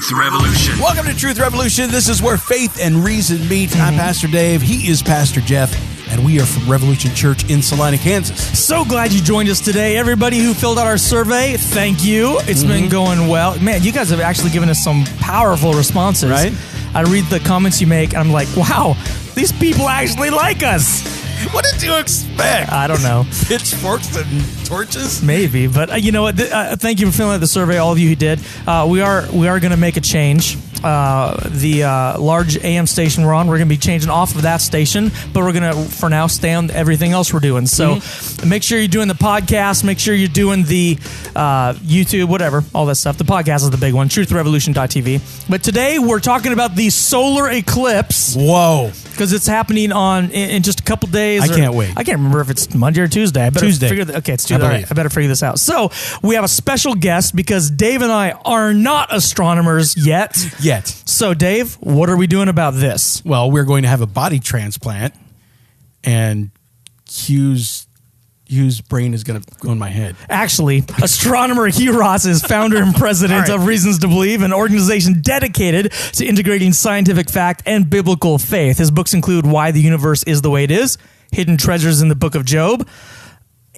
Truth Revolution. Welcome to Truth Revolution. This is where faith and reason meet. I'm Pastor Dave. He is Pastor Jeff. And we are from Revolution Church in Salina, Kansas. So glad you joined us today. Everybody who filled out our survey, thank you. It's been going well. Man, you guys have actually given us some powerful responses. Right? I read the comments you make, and I'm like, wow, these people actually like us. What did you expect? I don't know. Pitchforks and torches? Maybe, but you know what? Thank you for filling out the survey, all of you who did. We are going to make a change. The large AM station we're on, we're going to be changing off of that station, but we're going to, for now, stay on everything else we're doing. So make sure you're doing the podcast. Make sure you're doing the YouTube, whatever, all that stuff. The podcast is the big one, truthrevolution.tv. But today we're talking about the solar eclipse. Whoa. Because it's happening in just a couple days. I can't wait. I can't remember if it's Monday or Tuesday. Tuesday. Okay, it's Tuesday. All right, I better figure this out. So we have a special guest because Dave and I are not astronomers yet. So Dave, what are we doing about this? Well, we're going to have a body transplant, and Hugh's brain is going to go in my head. Actually, astronomer Hugh Ross is founder and president of Reasons to Believe, an organization dedicated to integrating scientific fact and biblical faith. His books include Why the Universe is the Way It Is, Hidden Treasures in the Book of Job,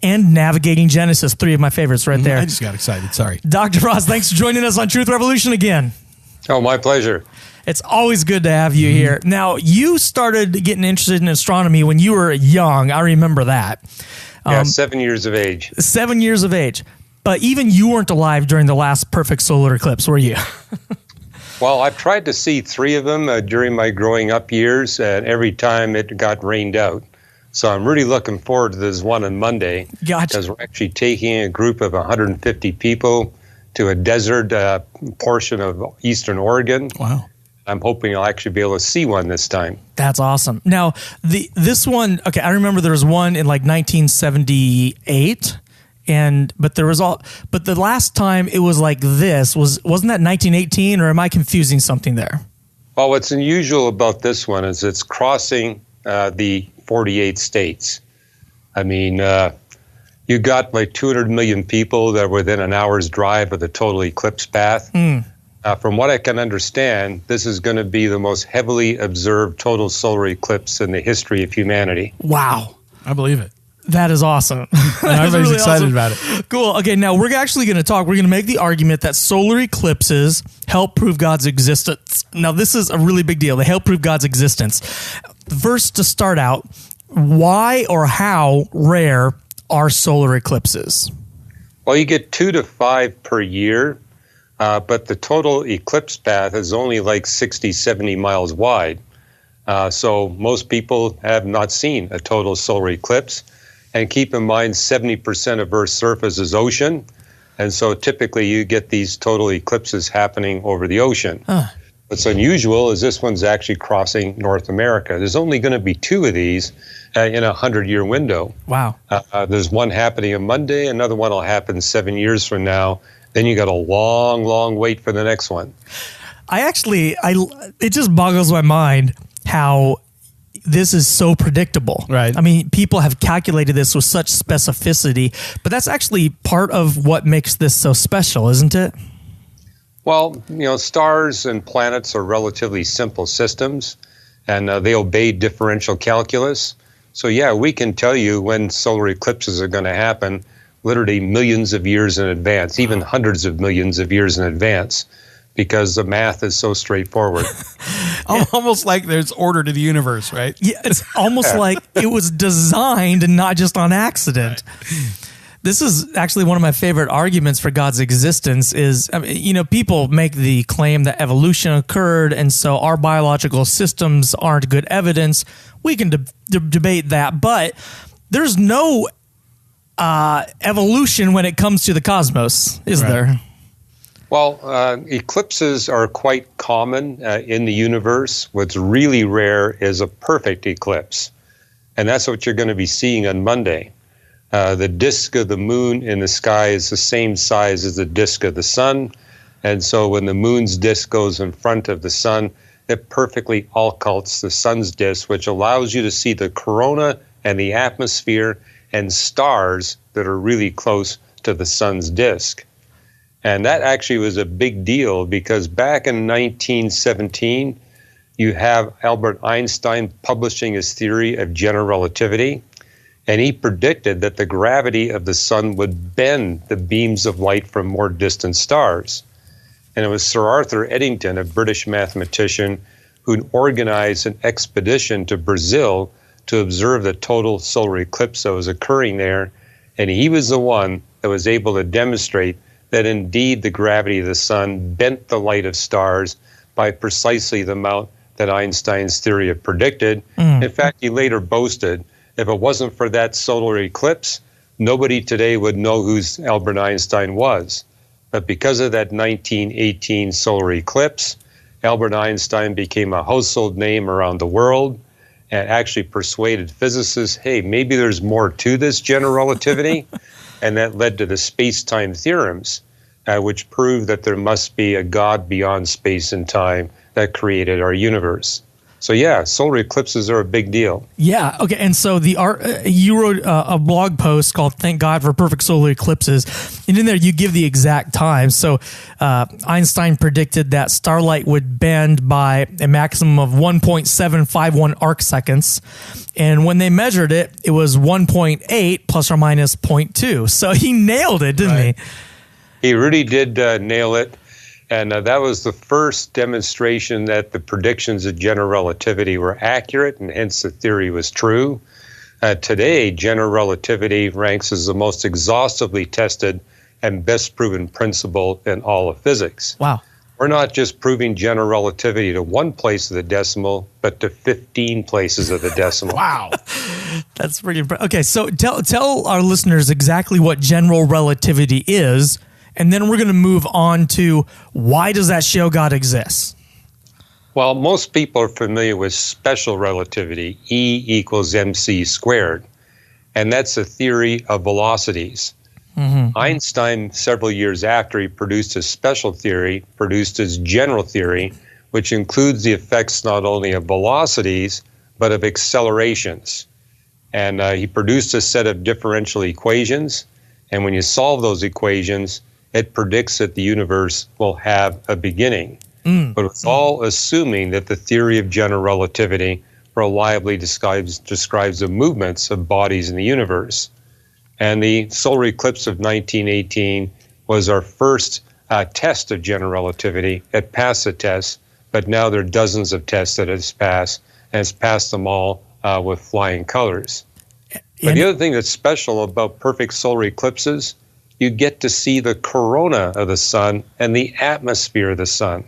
and Navigating Genesis. Three of my favorites right there. I just got excited. Sorry. Dr. Ross, thanks for joining us on Truth Revolution again. Oh, my pleasure. It's always good to have you here. Now, you started getting interested in astronomy when you were young. I remember that. Yeah, 7 years of age. 7 years of age. But even you weren't alive during the last perfect solar eclipse, were you? Well, I've tried to see three of them during my growing up years, and every time it got rained out. So I'm really looking forward to this one on Monday. Gotcha. Because we're actually taking a group of 150 people to a desert portion of eastern Oregon. Wow. I'm hoping I'll actually be able to see one this time. That's awesome. Now, this one, okay, I remember there was one in like 1978, but the last time it was like this wasn't that 1918, or am I confusing something there? Well, what's unusual about this one is it's crossing the 48 states. I mean, you got like 200 million people that are within an hour's drive of the total eclipse path. From what I can understand, this is going to be the most heavily observed total solar eclipse in the history of humanity. Wow. I believe it. That is awesome. Everybody's really excited about it. Cool. Okay, now we're actually going to we're going to make the argument that solar eclipses help prove God's existence. Now, this is a really big deal. They help prove God's existence. First, to start out, why or how rare are solar eclipses? Well, you get 2 to 5 per year. But the total eclipse path is only like 60, 70 miles wide. So most people have not seen a total solar eclipse. And keep in mind, 70% of Earth's surface is ocean. And so typically you get these total eclipses happening over the ocean. What's unusual is this one's actually crossing North America. There's only going to be 2 of these in a 100-year window. Wow. There's one happening on Monday. Another one will happen 7 years from now. Then you got a long, long wait for the next one. It just boggles my mind how this is so predictable. Right. I mean, people have calculated this with such specificity, but that's actually part of what makes this so special, isn't it? Well, stars and planets are relatively simple systems, and they obey differential calculus. So yeah, we can tell you when solar eclipses are going to happen literally millions of years in advance, even hundreds of millions of years in advance, because the math is so straightforward. Almost like there's order to the universe, right? Yeah, it's almost like it was designed and not just on accident. This is actually one of my favorite arguments for God's existence is, people make the claim that evolution occurred, and so our biological systems aren't good evidence. We can debate that, but there's no evolution when it comes to the cosmos, is there? Well, eclipses are quite common in the universe. What's really rare is a perfect eclipse, and that's what you're going to be seeing on Monday. The disk of the moon in the sky is the same size as the disk of the sun, and so when the moon's disk goes in front of the sun, it perfectly occults the sun's disk, which allows you to see the corona and the atmosphere and stars that are really close to the sun's disk. And that actually was a big deal because back in 1917, you have Albert Einstein publishing his theory of general relativity, and he predicted that the gravity of the sun would bend the beams of light from more distant stars. And it was Sir Arthur Eddington, a British mathematician, who organized an expedition to Brazil to observe the total solar eclipse that was occurring there. And he was the one that was able to demonstrate that indeed the gravity of the sun bent the light of stars by precisely the amount that Einstein's theory had predicted. In fact, he later boasted, if it wasn't for that solar eclipse, nobody today would know who Albert Einstein was. But because of that 1918 solar eclipse, Albert Einstein became a household name around the world and actually persuaded physicists, hey, maybe there's more to this general relativity. And that led to the space-time theorems, which proved that there must be a God beyond space and time that created our universe. So yeah, solar eclipses are a big deal. Yeah. Okay. And so you wrote a blog post called "Thank God for Perfect Solar Eclipses," and in there you give the exact time. So Einstein predicted that starlight would bend by a maximum of 1.751 arc seconds, and when they measured it, it was 1.8 plus or minus 0.2. So he nailed it, didn't he? He really did nail it. And that was the first demonstration that the predictions of general relativity were accurate, and hence the theory was true. Today, general relativity ranks as the most exhaustively tested and best proven principle in all of physics. Wow. We're not just proving general relativity to one place of the decimal, but to 15 places of the decimal. Wow. That's pretty impressive. Okay, so tell our listeners exactly what general relativity is, and then we're going to move on to why does that show God exists? Well, most people are familiar with special relativity, E equals mc squared, and that's a theory of velocities. Mm-hmm. Einstein, several years after he produced his special theory, produced his general theory, which includes the effects not only of velocities, but of accelerations. And he produced a set of differential equations, and when you solve those equations, it predicts that the universe will have a beginning. But it's all assuming that the theory of general relativity reliably describes the movements of bodies in the universe. And the solar eclipse of 1918 was our first test of general relativity. It passed the test, but now there are dozens of tests that it's passed, and it's passed them all with flying colors. But the other thing that's special about perfect solar eclipses, you get to see the corona of the sun and the atmosphere of the sun.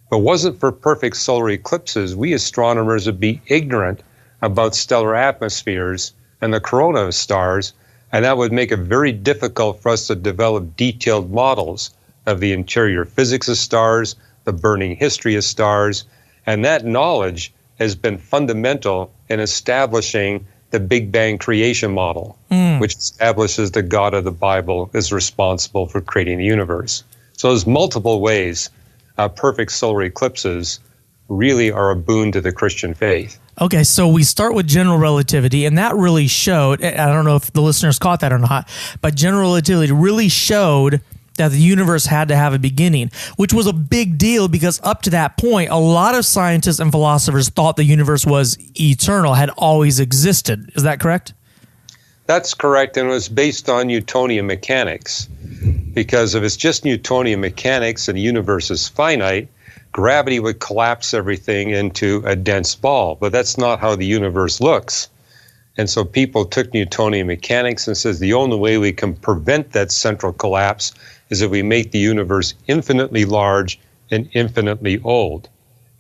If it wasn't for perfect solar eclipses, we astronomers would be ignorant about stellar atmospheres and the corona of stars, and that would make it very difficult for us to develop detailed models of the interior physics of stars, the burning history of stars, and that knowledge has been fundamental in establishing the Big Bang creation model, which establishes the God of the Bible is responsible for creating the universe. So there's multiple ways perfect solar eclipses really are a boon to the Christian faith. Okay, so we start with general relativity, and that really showed, I don't know if the listeners caught that or not, but general relativity really showed that the universe had to have a beginning, which was a big deal because up to that point, a lot of scientists and philosophers thought the universe was eternal, had always existed. Is that correct? That's correct, and it was based on Newtonian mechanics. Because if it's just Newtonian mechanics and the universe is finite, gravity would collapse everything into a dense ball, but that's not how the universe looks. And so people took Newtonian mechanics and says the only way we can prevent that central collapse is if we make the universe infinitely large and infinitely old.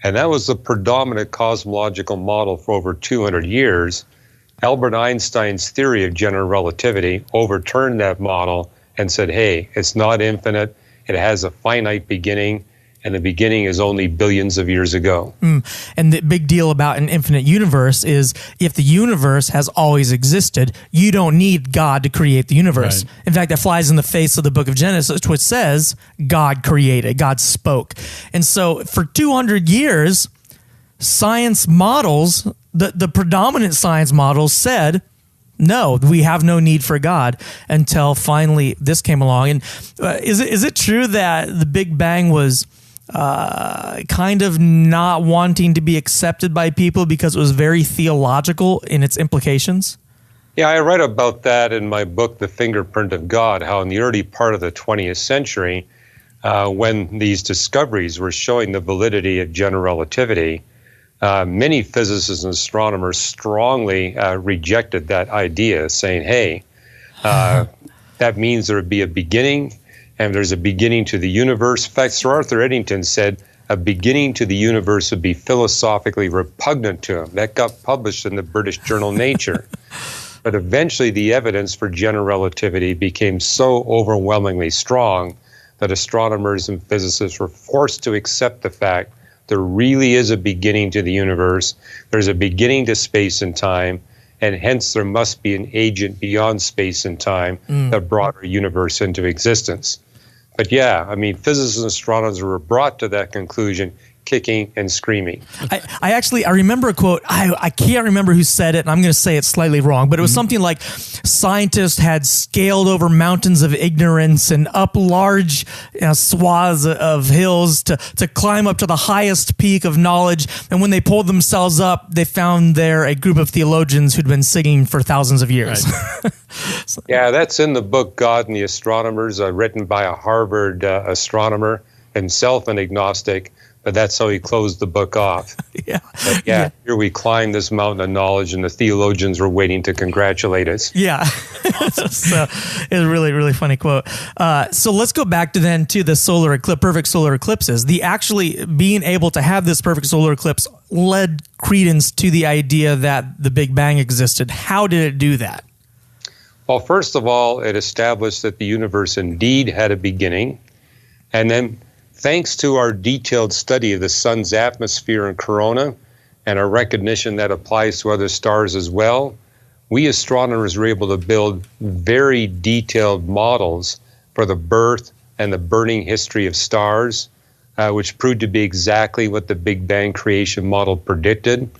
And that was the predominant cosmological model for over 200 years. Albert Einstein's theory of general relativity overturned that model and said, hey, it's not infinite, it has a finite beginning, and the beginning is only billions of years ago. And the big deal about an infinite universe is if the universe has always existed, you don't need God to create the universe. Right. In fact, that flies in the face of the book of Genesis, which says God created, God spoke. And so for 200 years, science models, the predominant science models said no, we have no need for God until finally this came along. And is it true that the Big Bang was kind of not wanting to be accepted by people because it was very theological in its implications? Yeah, I write about that in my book, The Fingerprint of God, how in the early part of the 20th century, when these discoveries were showing the validity of general relativity, many physicists and astronomers strongly rejected that idea, saying, hey, that means there would be a beginning, and there's a beginning to the universe. In fact, Sir Arthur Eddington said a beginning to the universe would be philosophically repugnant to him. That got published in the British journal Nature. But eventually the evidence for general relativity became so overwhelmingly strong that astronomers and physicists were forced to accept the fact there really is a beginning to the universe, there's a beginning to space and time, and hence there must be an agent beyond space and time that brought our universe into existence. But yeah, I mean, physicists and astronomers were brought to that conclusion kicking and screaming. I remember a quote. I can't remember who said it, and I'm going to say it slightly wrong, but it was something like scientists had scaled over mountains of ignorance and up large swaths of hills to climb up to the highest peak of knowledge. And when they pulled themselves up, they found there a group of theologians who'd been singing for thousands of years. Right. Yeah, that's in the book God and the Astronomers, written by a Harvard astronomer, himself an agnostic. But that's how he closed the book off. Here we climb this mountain of knowledge, and the theologians were waiting to congratulate us. Yeah. So it's a really, really funny quote. So let's go back to the solar eclipse, perfect solar eclipses. The actually being able to have this perfect solar eclipse led credence to the idea that the Big Bang existed. How did it do that? Well, first of all, it established that the universe indeed had a beginning, and then thanks to our detailed study of the sun's atmosphere and corona and our recognition that applies to other stars as well, we astronomers were able to build very detailed models for the birth and the burning history of stars, which proved to be exactly what the Big Bang creation model predicted.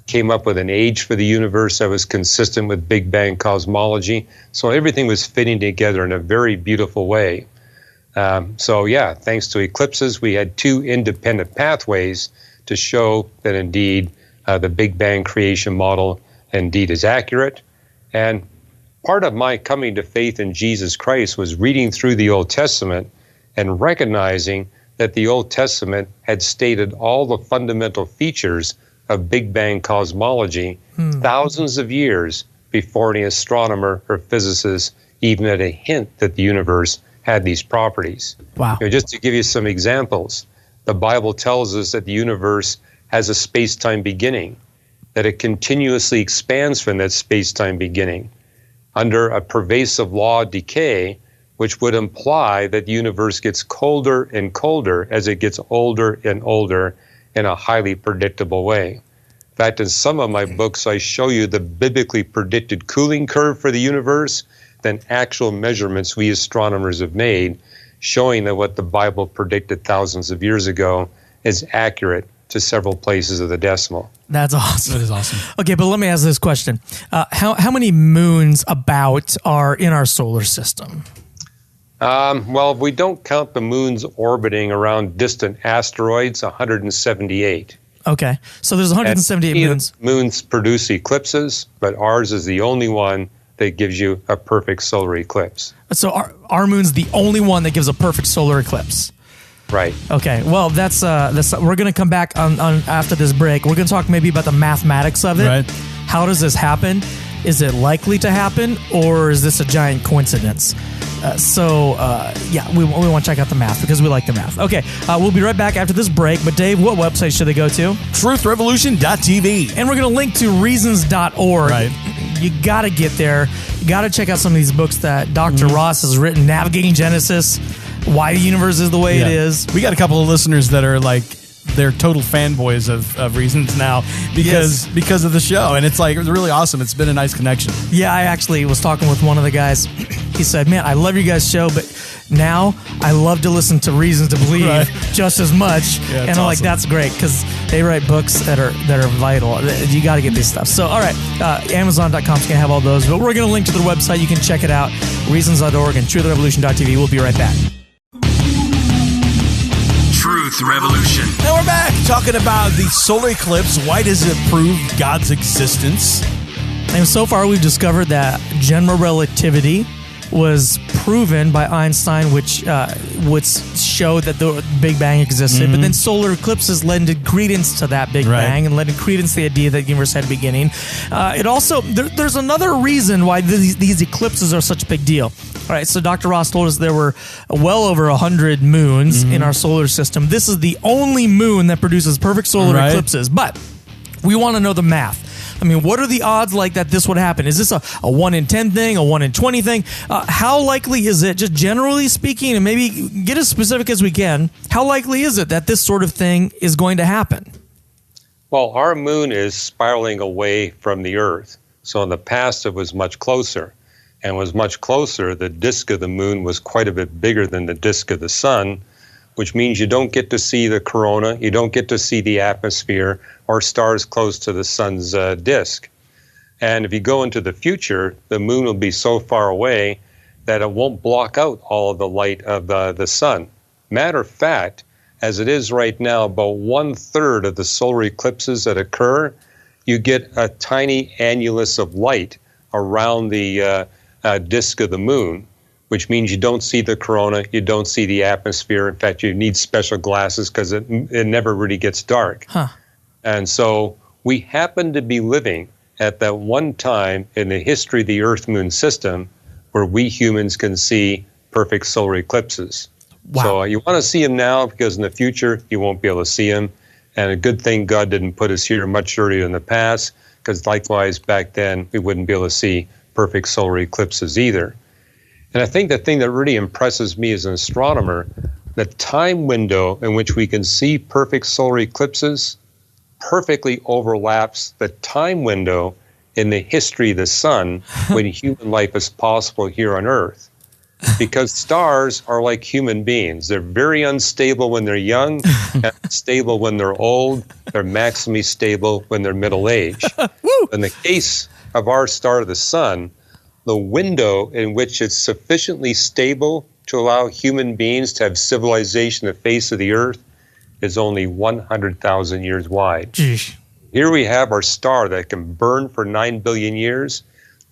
Came up with an age for the universe that was consistent with Big Bang cosmology. So everything was fitting together in a very beautiful way. Thanks to eclipses, we had two independent pathways to show that indeed the Big Bang creation model indeed is accurate. And part of my coming to faith in Jesus Christ was reading through the Old Testament and recognizing that the Old Testament had stated all the fundamental features of Big Bang cosmology thousands of years before any astronomer or physicist even had a hint that the universe had these properties. Wow. Just to give you some examples, the Bible tells us that the universe has a space-time beginning, that it continuously expands from that space-time beginning under a pervasive law of decay, which would imply that the universe gets colder and colder as it gets older and older in a highly predictable way. In fact, in some of my books, I show you the biblically predicted cooling curve for the universe, than actual measurements we astronomers have made, showing that what the Bible predicted thousands of years ago is accurate to several places of the decimal. That's awesome. That is awesome. Okay, but let me ask this question. How many moons about are in our solar system? Well, if we don't count the moons orbiting around distant asteroids, 178. Okay, so there's 178 moons. Moons produce eclipses, but ours is the only one that gives you a perfect solar eclipse. So our moon's the only one that gives a perfect solar eclipse. Right. Okay. Well, that's we're going to come back on after this break. We're going to talk maybe about the mathematics of it. Right. How does this happen? Is it likely to happen, or is this a giant coincidence? We want to check out the math because we like the math. Okay, we'll be right back after this break. But Dave, what website should they go to? TruthRevolution.tv. And we're going to link to reasons.org. Right. You got to get there. You got to check out some of these books that Dr. Ross has written, Navigating Genesis, Why the Universe is the Way It Is. We got a couple of listeners that are like, they're total fanboys of Reasons now because of the show. And it's like, it was really awesome. It's been a nice connection. Yeah, I actually was talking with one of the guys He said, man, I love your guys' show, but now I love to listen to Reasons to Believe just as much. Yeah, and I'm like, awesome. that's great, because they write books that are vital. You got to get this stuff. So, all right, Amazon.com is going to have all those, but we're going to link to their website. You can check it out, reasons.org and truthrevolution.tv. We'll be right back. Truth Revolution. Now we're back talking about the solar eclipse. Why does it prove God's existence? And so far, we've discovered that general relativity was proven by Einstein, which would show that the Big Bang existed. But then solar eclipses lended credence to that Big Bang and lended credence to the idea that the universe had a beginning. It also, there's another reason why these eclipses are such a big deal. All right, so Dr. Ross told us there were well over 100 moons in our solar system. This is the only moon that produces perfect solar eclipses. But we want to know the math. I mean, what are the odds like that this would happen? Is this a 1 in 10 thing, a 1 in 20 thing? How likely is it, just generally speaking, and maybe get as specific as we can, how likely is it that this sort of thing is going to happen? Well, our moon is spiraling away from the Earth. So in the past, it was much closer. And was much closer, the disk of the moon was quite a bit bigger than the disk of the sun, which means you don't get to see the corona, you don't get to see the atmosphere or stars close to the sun's disk. And if you go into the future, the moon will be so far away that it won't block out all of the light of the sun. Matter of fact, as it is right now, about 1/3 of the solar eclipses that occur, you get a tiny annulus of light around the disk of the moon, which means you don't see the corona, you don't see the atmosphere. In fact, you need special glasses because it never really gets dark. And so we happen to be living at that one time in the history of the Earth-Moon system where we humans can see perfect solar eclipses. Wow. So you want to see them now because in the future you won't be able to see them. And a good thing God didn't put us here much earlier in the past, because likewise back then we wouldn't be able to see perfect solar eclipses either. And I think the thing that really impresses me as an astronomer, the time window in which we can see perfect solar eclipses perfectly overlaps the time window in the history of the sun when human life is possible here on Earth. Because stars are like human beings. They're very unstable when they're young, and stable when they're old. They're maximally stable when they're middle-aged. In the case of our star, the sun, the window in which it's sufficiently stable to allow human beings to have civilization on the face of the Earth is only 100,000 years wide. Jeez. Here we have our star that can burn for 9 billion years.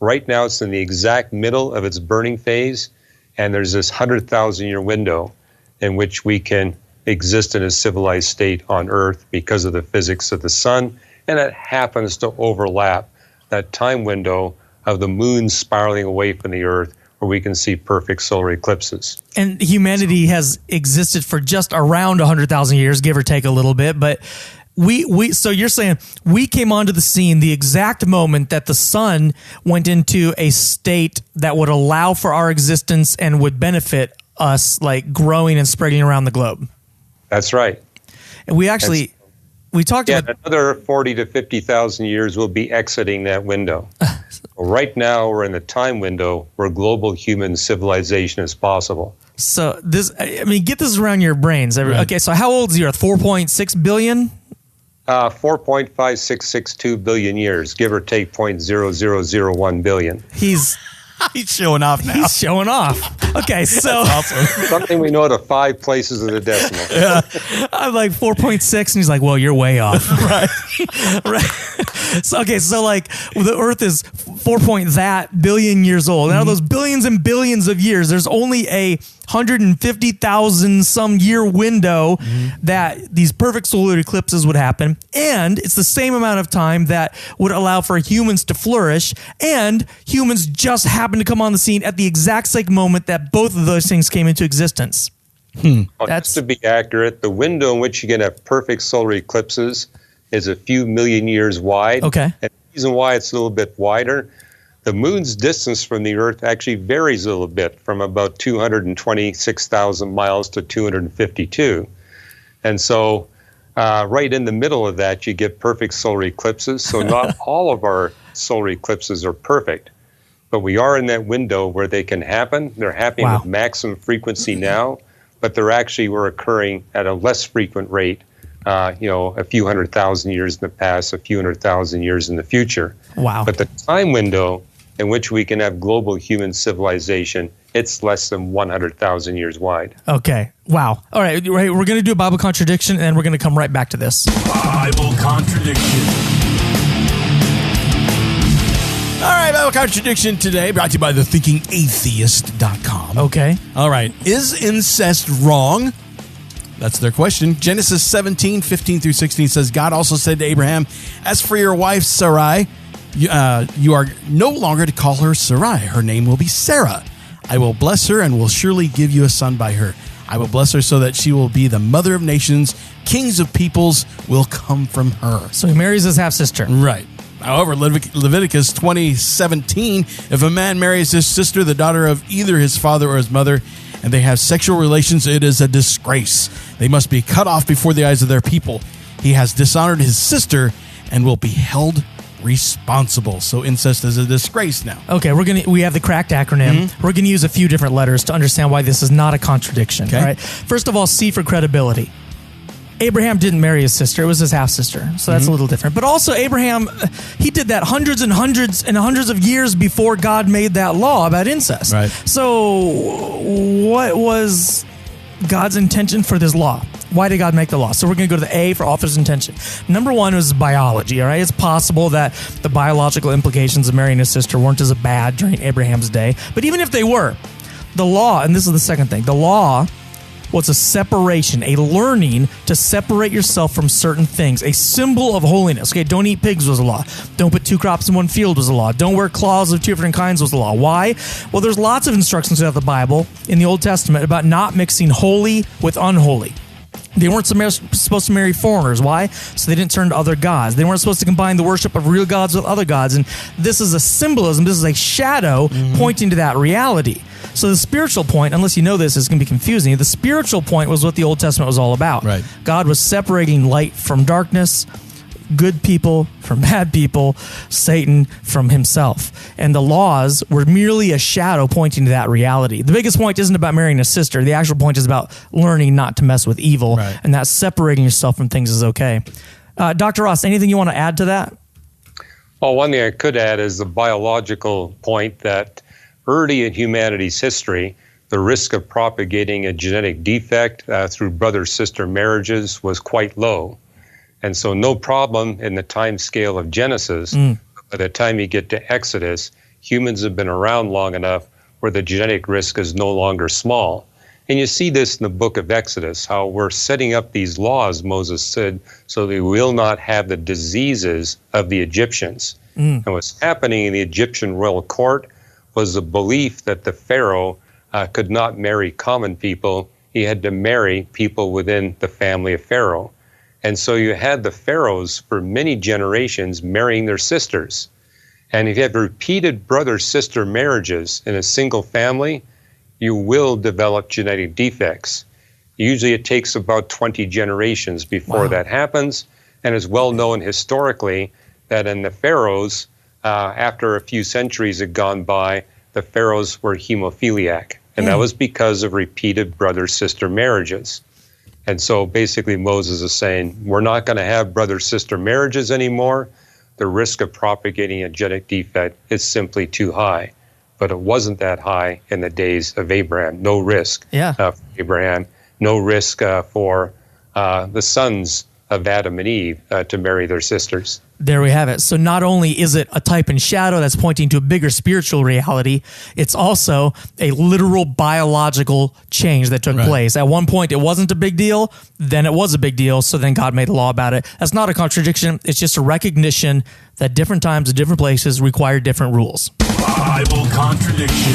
Right now it's in the exact middle of its burning phase, and there's this 100,000-year window in which we can exist in a civilized state on Earth because of the physics of the sun, and it happens to overlap that time window of the moon spiraling away from the Earth, where we can see perfect solar eclipses. And humanity has existed for just around 100,000 years, give or take a little bit. But so you're saying we came onto the scene the exact moment that the sun went into a state that would allow for our existence and would benefit us, like growing and spreading around the globe. That's right. And we actually, we talked about another 40 to 50,000 years we'll be exiting that window. Right now we're in the time window where global human civilization is possible. So this, I mean, get this around your brains. Okay, so how old is the Earth? 4.6 billion? 4.5662 billion years, give or take 0.0001 billion. He's showing off now. He's showing off. Okay, so Something we know to 5 places of the decimal. I'm like 4.6, and he's like, "Well, you're way off." Right. Right. So okay, so like the Earth is 4 point that billion years old. Out of those billions and billions of years, there's only a 150,000 some year window that these perfect solar eclipses would happen, and it's the same amount of time that would allow for humans to flourish, and humans just happen to come on the scene at the exact same moment that both of those things came into existence. That's to be accurate. The window in which you can have perfect solar eclipses is a few million years wide. Okay. And the reason why it's a little bit wider, the moon's distance from the Earth actually varies a little bit, from about 226,000 miles to 252. And so right in the middle of that, you get perfect solar eclipses. So not all of our solar eclipses are perfect. but we are in that window where they can happen. They're happening with maximum frequency now, but were occurring at a less frequent rate, a few 100,000 years in the past, a few 100,000 years in the future. Wow. But the time window in which we can have global human civilization, it's less than 100,000 years wide. Okay. Wow. All right. We're going to do a Bible contradiction, and then we're going to come right back to this. Bible contradiction. All right, Bible contradiction today, brought to you by thethinkingatheist.com. Okay. All right. Is incest wrong? That's their question. Genesis 17:15-16 says, God also said to Abraham, as for your wife Sarai, you are no longer to call her Sarai. Her name will be Sarah. I will bless her and will surely give you a son by her. I will bless her so that she will be the mother of nations. Kings of peoples will come from her. So he marries his half-sister. Right. However, Leviticus 20:17, if a man marries his sister, the daughter of either his father or his mother, and they have sexual relations, it is a disgrace. They must be cut off before the eyes of their people. He has dishonored his sister and will be held responsible. So incest is a disgrace now. Okay, we have the cracked acronym. We're going to use a few different letters to understand why this is not a contradiction. Okay. All right. First of all, C for credibility. Abraham didn't marry his sister. It was his half-sister. So that's a little different. But also Abraham, he did that hundreds and hundreds and hundreds of years before God made that law about incest. Right. So what was God's intention for this law? Why did God make the law? So we're going to go to the A for author's intention. Number one was biology, all right? It's possible that the biological implications of marrying a sister weren't as bad during Abraham's day. But even if they were, the law, and this is the second thing, the law was a separation, a learning to separate yourself from certain things, a symbol of holiness. Okay, don't eat pigs was a law. Don't put two crops in one field was a law. Don't wear cloths of two different kinds was a law. Why? Well, there's lots of instructions throughout the Bible in the Old Testament about not mixing holy with unholy. They weren't supposed to marry foreigners. Why? So they didn't turn to other gods. They weren't supposed to combine the worship of real gods with other gods. And this is a symbolism. This is a shadow pointing to that reality. So the spiritual point, unless you know this, is going to be confusing. The spiritual point was what the Old Testament was all about. Right. God was separating light from darkness, good people from bad people, Satan from himself. And the laws were merely a shadow pointing to that reality. The biggest point isn't about marrying a sister. The actual point is about learning not to mess with evil. Right. And that separating yourself from things is okay. Dr. Ross, anything you want to add to that? Well, one thing I could add is the biological point that early in humanity's history, the risk of propagating a genetic defect through brother-sister marriages was quite low. And so no problem in the time scale of Genesis. By the time you get to Exodus, humans have been around long enough where the genetic risk is no longer small. And you see this in the book of Exodus, how we're setting up these laws, Moses said, so they will not have the diseases of the Egyptians. And what's happening in the Egyptian royal court was the belief that the Pharaoh could not marry common people. He had to marry people within the family of Pharaoh. And so you had the pharaohs for many generations marrying their sisters. And if you have repeated brother-sister marriages in a single family, you will develop genetic defects. Usually it takes about 20 generations before that happens. And it's well known historically that in the pharaohs, after a few centuries had gone by, the pharaohs were hemophiliac. And that was because of repeated brother-sister marriages. And so basically Moses is saying, we're not going to have brother-sister marriages anymore. The risk of propagating a genetic defect is simply too high. But it wasn't that high in the days of Abraham. No risk for Abraham. No risk for the sons of Adam and Eve to marry their sisters. There we have it. So not only is it a type and shadow that's pointing to a bigger spiritual reality, it's also a literal biological change that took place. At one point, it wasn't a big deal. Then it was a big deal. So then God made a law about it. That's not a contradiction. It's just a recognition that different times and different places require different rules. Bible contradiction.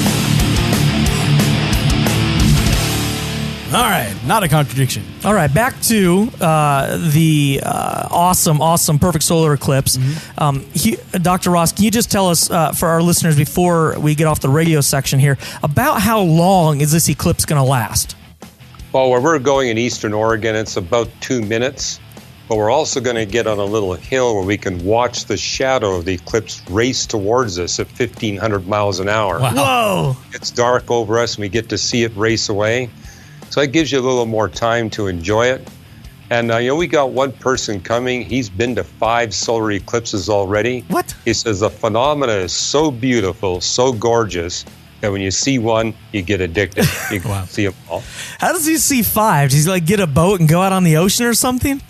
All right, not a contradiction. All right, back to the awesome, perfect solar eclipse. Dr. Ross, can you just tell us, for our listeners, before we get off the radio section here, about how long is this eclipse going to last? Well, where we're going in eastern Oregon, it's about 2 minutes. but we're also going to get on a little hill where we can watch the shadow of the eclipse race towards us at 1,500 miles an hour. Wow. Whoa! It's dark over us, and we get to see it race away. So it gives you a little more time to enjoy it. And, we got one person coming. He's been to 5 solar eclipses already. What? He says the phenomena is so beautiful, so gorgeous, that when you see one, you get addicted. You Wow. see them all. How does he see 5? Does he like get a boat and go out on the ocean or something?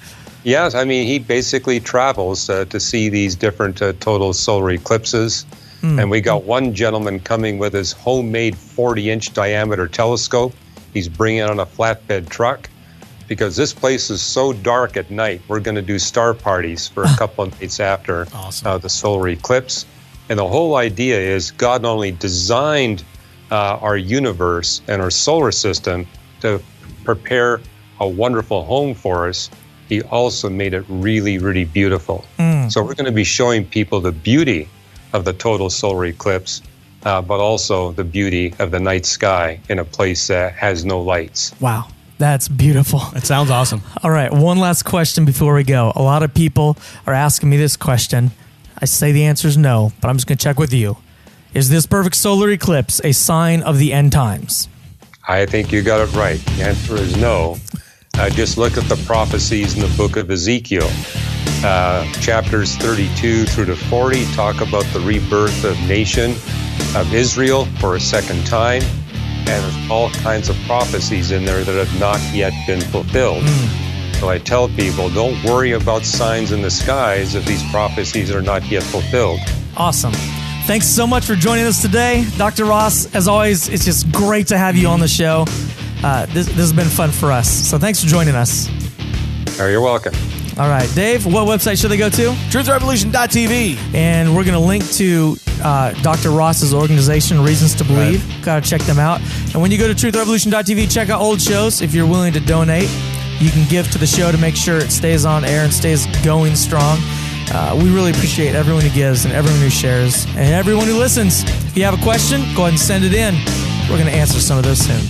Yes, I mean, he basically travels to see these different total solar eclipses. And we got one gentleman coming with his homemade 40-inch diameter telescope. He's bringing it on a flatbed truck. Because this place is so dark at night, we're going to do star parties for a couple of nights after the solar eclipse. And the whole idea is God not only designed our universe and our solar system to prepare a wonderful home for us, he also made it really, really beautiful. So we're going to be showing people the beauty of the total solar eclipse, but also the beauty of the night sky in a place that has no lights. Wow. That's beautiful. That sounds awesome. All right, one last question before we go. A lot of people are asking me this question. I say the answer is no, but I'm just going to check with you. Is this perfect solar eclipse a sign of the end times? I think you got it right. The answer is no. Just look at the prophecies in the book of Ezekiel. Chapters 32 through to 40 talk about the rebirth of nation of Israel for a second time. And there's all kinds of prophecies in there that have not yet been fulfilled. So I tell people, don't worry about signs in the skies if these prophecies are not yet fulfilled. Awesome. Thanks so much for joining us today. Dr. Ross, as always, it's just great to have you on the show. This has been fun for us. So thanks for joining us. Oh, you're welcome. All right, Dave, what website should they go to? TruthRevolution.tv. And we're going to link to Dr. Ross's organization, Reasons to Believe. Got to check them out. And when you go to TruthRevolution.tv, check out old shows. If you're willing to donate, you can give to the show to make sure it stays on air and stays going strong. We really appreciate everyone who gives and everyone who shares and everyone who listens. If you have a question, go ahead and send it in. We're going to answer some of those soon.